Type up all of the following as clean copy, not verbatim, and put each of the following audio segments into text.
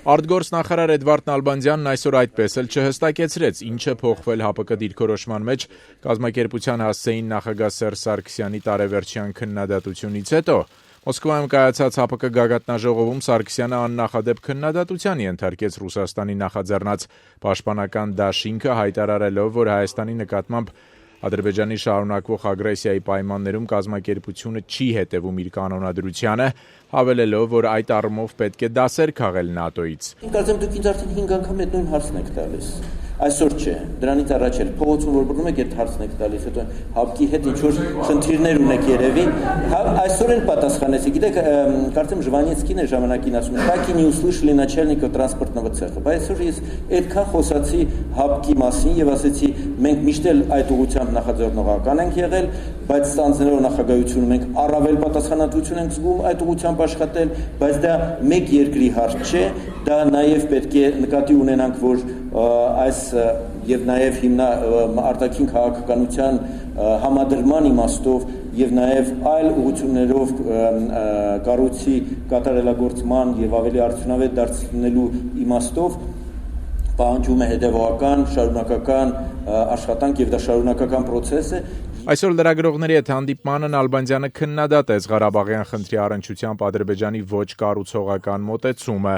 Արտգործնախարար Էդվարդ Նալբանդյանն այսօր այդպես էլ չհստակեցրեց, ինչ է փոխվել ՀԱՊԿ դիրքորոշման մեջ կազմակերպության հասցեին նախագահ Սերժ Սարգսյանի տարեվերջյան քննադատությունից հետո։ Մոսկվայում կայացած ՀԱՊԿ գագաթնաժողովում Սարգսյանը աննախադեպ քննադատության ենթարկեց Ռուսաստանի նախաձեռնած պաշտպանական դաշինքը, հայտարարելով, որ Հայաստանի նկատմամբ Ադրբեջանի շարունակվող ագրեսիայի պայմաններում կազմակերպությունը չի հետևում իր կանոնադրությանը, հավելելով, որ այդ առումով պետք է դասեր քաղել ՆԱՏՕ-ից։ Կարծեմ դուք ինձ արդեն 5 անգամ այդ նույն հարցն եք տալիս։ Այսօր չէ, դրանից առաջ էլ փողոցում որ բռնում եք այդ հարցն եք տալիս, հետո ՀԱՊԿ-ի հետ ինչ որ խնդիրներ ունեք երևի, այսօր էլ պատասխանեցի, գիտեք, կարծեմ Ժվանեցկին է ժամանակին ասում, «Так и не услышали начальника транспортного цеха», բայց այսօր ես այդքան խոսացի ՀԱՊԿ-ի մասին եւ ասեցի, մենք միշտ էլ այդ ուղղությամբ նախաձեռնողական ենք եղել, բայց ստանձնելով նախագահությունը մենք առավել պատասխանատվություն ենք զգում այդ ուղղությամբ աշխատել, բայց դա մեկ երկրի հարց չէ, դա նաև պետք է նկատի ունենանք, որ այս եւ նաև արտաքին քաղաքականության համադրման իմաստով եւ նաև այլ ուղղություններով կառույցի կատարելագործման եւ ավելի արդյունավետ դարձնելու իմաստով պահանջում է հետևողական, շարունակական աշխատանք եւ դա շարունակական process է։ Այսօր լրագրողների հետ հանդիպմանը Նալբանդյանը քննադատեց Ղարաբաղյան խնդրի առնչությամբ Ադրբեջանի ոչ կառուցողական մոտեցումը։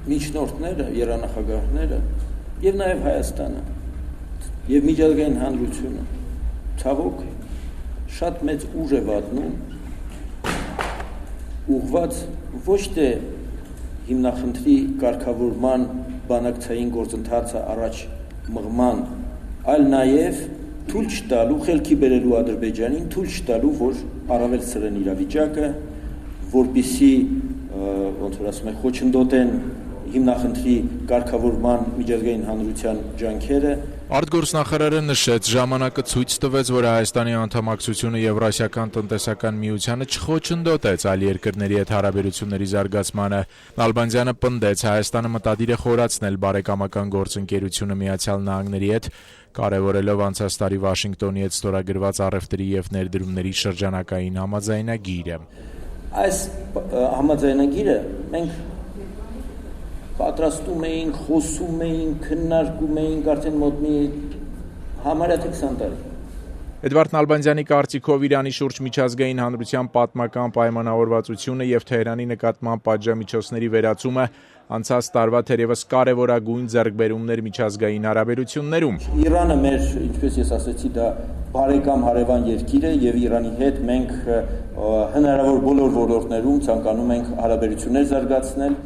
Միջնորդները, երանախագահները եւ նաեւ Հայաստանը եւ միջազգային հանրությունը ցավոք շատ մեծ ուժ է վատնում ուղղված ոչ թե հիմնախնդրի կարգավորման բանակցային գործընթացը առաջ մղման, այլ նաև թույլ չտալու, խելքի բերելու Ադրբեջանին, թույլ չտալու, որ առավել սրեն իրավիճակը, որպեսզի ոնց որ ասում են, խոչընդոտեն հիմնախնդրի կարգավորման միջազգային հանրության ջանքերը։ Արտգործնախարարը նշեց, ժամանակը ցույց տվեց, որ Հայաստանի անդամակցությունը Եվրասիական տնտեսական միությանը չխոչընդոտեց այլ երկրների հետ հարաբերությունների զարգացմանը։ Նալբանդյանը պնդեց, Հայաստանը մտադիր է խորացնել բարեկամական գործընկերությունը Միացյալ Նահանգների հետ, կարևորելով անցած տարի Վաշինգտոնի հետ ստորագրված առևտրի եւ ներդրումների շրջանակային համաձայնագիրը։ Այս համաձայնագիրը մենք պատրաստում էինք, խոսում էինք, քննարկում էինք արդեն մոտ մի համարյա 20 տարի։ Էդվարդ Նալբանդյանի կարծիքով Իրանի շուրջ միջազգային հանրության պատմական պայմանավորվածությունը եւ Թեհրանի նկատմամբ պատժամիջոցների վերացումը անցած տարվա թերևս կարևորագույն ձեռքբերումներ միջազգային հարաբերություններում։ Իրանը մեր, ինչպես ես ասացի, դա բարեկամ հարևան երկիր է եւ Իրանի հետ մենք հնարավոր բոլոր ոլորտներում ցանկանում ենք հարաբերություններ զարգացնել։